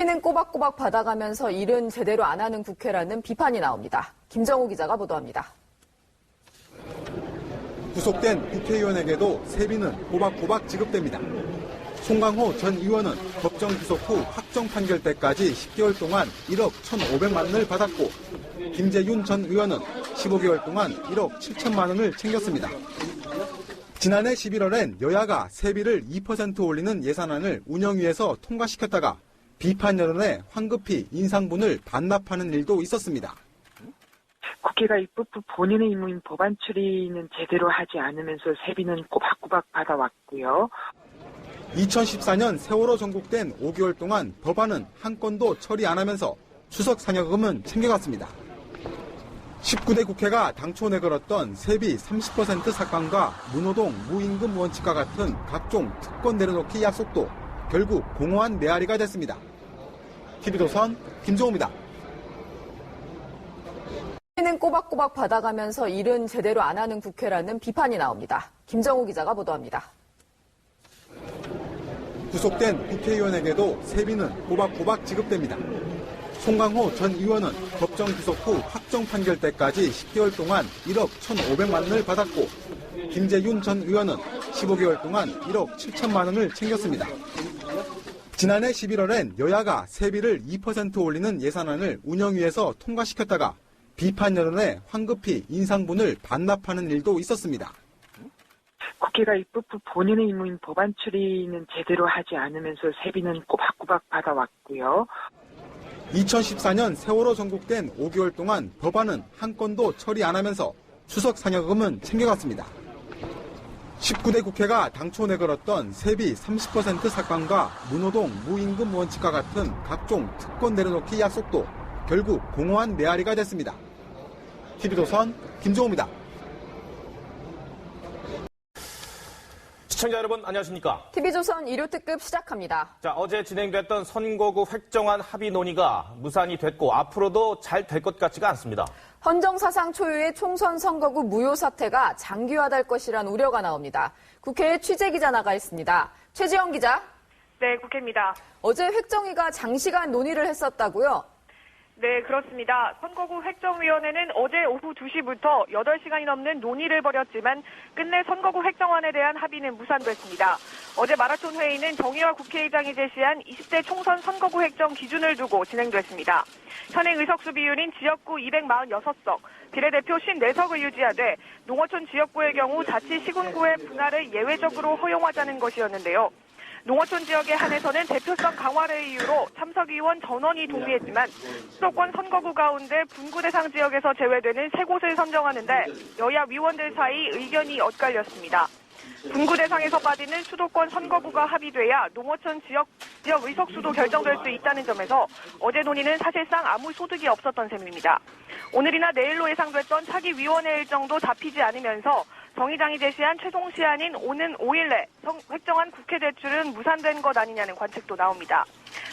세비는 꼬박꼬박 받아가면서 일은 제대로 안 하는 국회라는 비판이 나옵니다. 김정우 기자가 보도합니다. 구속된 국회의원에게도 세비는 꼬박꼬박 지급됩니다. 송강호 전 의원은 법정 기소 후 확정 판결 때까지 10개월 동안 1억 1,500만 원을 받았고, 김재윤 전 의원은 15개월 동안 1억 7천만 원을 챙겼습니다. 지난해 11월엔 여야가 세비를 2% 올리는 예산안을 운영위에서 통과시켰다가 비판 여론에 황급히 인상분을 반납하는 일도 있었습니다. 국회가 입법부 본인의 임무인 법안 처리는 제대로 하지 않으면서 세비는 꼬박꼬박 받아왔고요. 2014년 세월호 전국된 5개월 동안 법안은 한 건도 처리 안 하면서 추석 상여금은 챙겨갔습니다. 19대 국회가 당초 내걸었던 세비 30% 삭감과 무노동, 무임금 원칙과 같은 각종 특권 내려놓기 약속도 결국 공허한 메아리가 됐습니다. TV조선 김종우입니다. 세비는 꼬박꼬박 받아가면서 일은 제대로 안 하는 국회라는 비판이 나옵니다. 김정우 기자가 보도합니다. 구속된 국회의원에게도 세비는 꼬박꼬박 지급됩니다. 송강호 전 의원은 법정 기소 후 확정 판결 때까지 10개월 동안 1억 1,500만 원을 받았고, 김재윤 전 의원은 15개월 동안 1억 7천만 원을 챙겼습니다. 지난해 11월엔 여야가 세비를 2% 올리는 예산안을 운영위에서 통과시켰다가 비판 여론에 황급히 인상분을 반납하는 일도 있었습니다. 국회가 입법부 본인의 임무인 법안 처리는 제대로 하지 않으면서 세비는 꼬박꼬박 받아왔고요. 2014년 세월호 전국된 5개월 동안 법안은 한 건도 처리 안 하면서 추석 상여금은 챙겨갔습니다. 19대 국회가 당초 내걸었던 세비 30% 삭감과 무노동, 무임금 원칙과 같은 각종 특권 내려놓기 약속도 결국 공허한 메아리가 됐습니다. TV조선 김종우입니다. 시청자 여러분 안녕하십니까? TV조선 일요특급 시작합니다. 자, 어제 진행됐던 선거구 획정안 합의 논의가 무산이 됐고 앞으로도 잘 될 것 같지가 않습니다. 헌정사상 초유의 총선 선거구 무효 사태가 장기화될 것이란 우려가 나옵니다. 국회에 취재기자 나가 있습니다. 최지영 기자. 네, 국회입니다. 어제 획정위가 장시간 논의를 했었다고요? 네, 그렇습니다. 선거구 획정위원회는 어제 오후 2시부터 8시간이 넘는 논의를 벌였지만 끝내 선거구 획정안에 대한 합의는 무산됐습니다. 어제 마라톤 회의는 정의화 국회의장이 제시한 20대 총선 선거구 획정 기준을 두고 진행됐습니다. 현행 의석수 비율인 지역구 246석, 비례대표 54석을 유지하되 농어촌 지역구의 경우 자치시군구의 분할을 예외적으로 허용하자는 것이었는데요. 농어촌 지역에 한해서는 대표성 강화를 이유로 참석의원 전원이 동의했지만 수도권 선거구 가운데 분구 대상 지역에서 제외되는 3곳을 선정하는데 여야 위원들 사이 의견이 엇갈렸습니다. 분구 대상에서 빠지는 수도권 선거구가 합의돼야 농어촌 지역 의석수도 결정될 수 있다는 점에서 어제 논의는 사실상 아무 소득이 없었던 셈입니다. 오늘이나 내일로 예상됐던 차기 위원회 일정도 잡히지 않으면서 정의장이 제시한 최종 시한인 오는 5일 내 획정안 국회 제출은 무산된 것 아니냐는 관측도 나옵니다.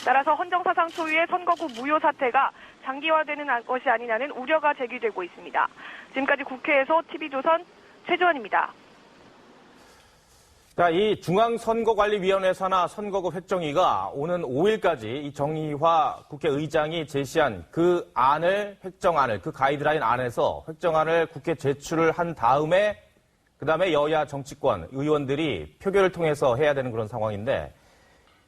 따라서 헌정사상 초유의 선거구 무효 사태가 장기화되는 것이 아니냐는 우려가 제기되고 있습니다. 지금까지 국회에서 TV조선 최지원입니다. 자, 이 중앙선거관리위원회 산하 선거구 획정위가 오는 5일까지 이 정의화 국회의장이 제시한 그 안을, 획정안을, 그 가이드라인 안에서 획정안을 국회 제출을 한 다음에 그다음에 여야 정치권 의원들이 표결을 통해서 해야 되는 그런 상황인데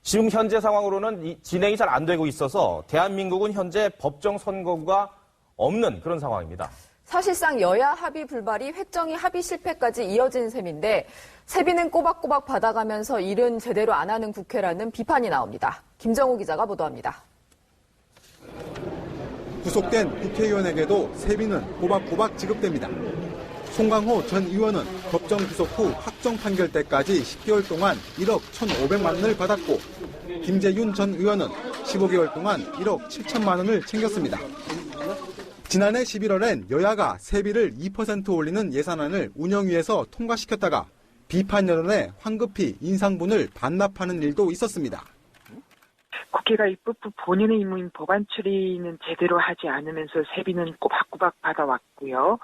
지금 현재 상황으로는 진행이 잘 안 되고 있어서 대한민국은 현재 법정 선거구가 없는 그런 상황입니다. 사실상 여야 합의 불발이 획정위 합의 실패까지 이어진 셈인데 세비는 꼬박꼬박 받아가면서 일은 제대로 안 하는 국회라는 비판이 나옵니다. 김정우 기자가 보도합니다. 구속된 국회의원에게도 세비는 꼬박꼬박 지급됩니다. 송강호 전 의원은 법정 기소 후 확정 판결 때까지 10개월 동안 1억 1,500만 원을 받았고, 김재윤 전 의원은 15개월 동안 1억 7천만 원을 챙겼습니다. 지난해 11월엔 여야가 세비를 2% 올리는 예산안을 운영위에서 통과시켰다가 비판 여론에 황급히 인상분을 반납하는 일도 있었습니다. 국회가 입법부 본인의 임무인 법안 처리는 제대로 하지 않으면서 세비는 꼬박꼬박 받아왔고요.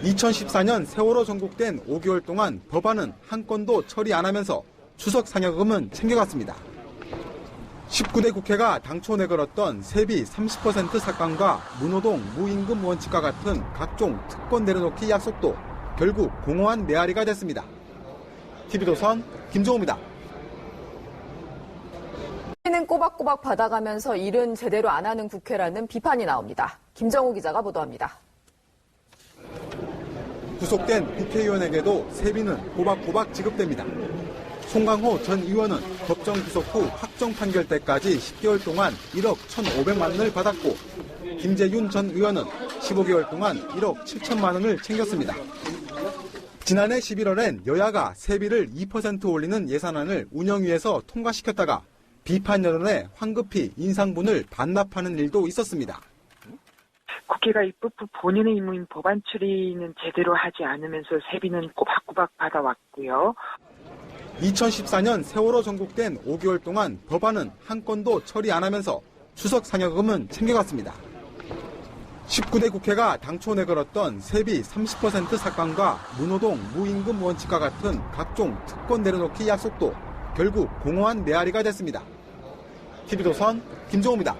2014년 세월호 전국된 5개월 동안 법안은 한 건도 처리 안 하면서 추석 상여금은 챙겨갔습니다. 19대 국회가 당초 내걸었던 세비 30% 삭감과 무노동, 무임금 원칙과 같은 각종 특권 내려놓기 약속도 결국 공허한 메아리가 됐습니다. TV조선 김종호입니다. 세비는 꼬박꼬박 받아가면서 일은 제대로 안 하는 국회라는 비판이 나옵니다. 김정우 기자가 보도합니다. 구속된 국회의원에게도 세비는 꼬박꼬박 지급됩니다. 송강호 전 의원은 법정 구속 후 확정 판결 때까지 10개월 동안 1억 1,500만 원을 받았고 김재윤 전 의원은 15개월 동안 1억 7천만 원을 챙겼습니다. 지난해 11월엔 여야가 세비를 2% 올리는 예산안을 운영위에서 통과시켰다가 비판 여론에 황급히 인상분을 반납하는 일도 있었습니다. 국회가 입법부 본인의 임무인 법안 처리는 제대로 하지 않으면서 세비는 꼬박꼬박 받아왔고요. 2014년 세월호 전국된 5개월 동안 법안은 한 건도 처리 안 하면서 추석 상여금은 챙겨갔습니다. 19대 국회가 당초 내걸었던 세비 30% 삭감과 무노동, 무임금 원칙과 같은 각종 특권 내려놓기 약속도 결국 공허한 메아리가 됐습니다. TV조선 김종호입니다.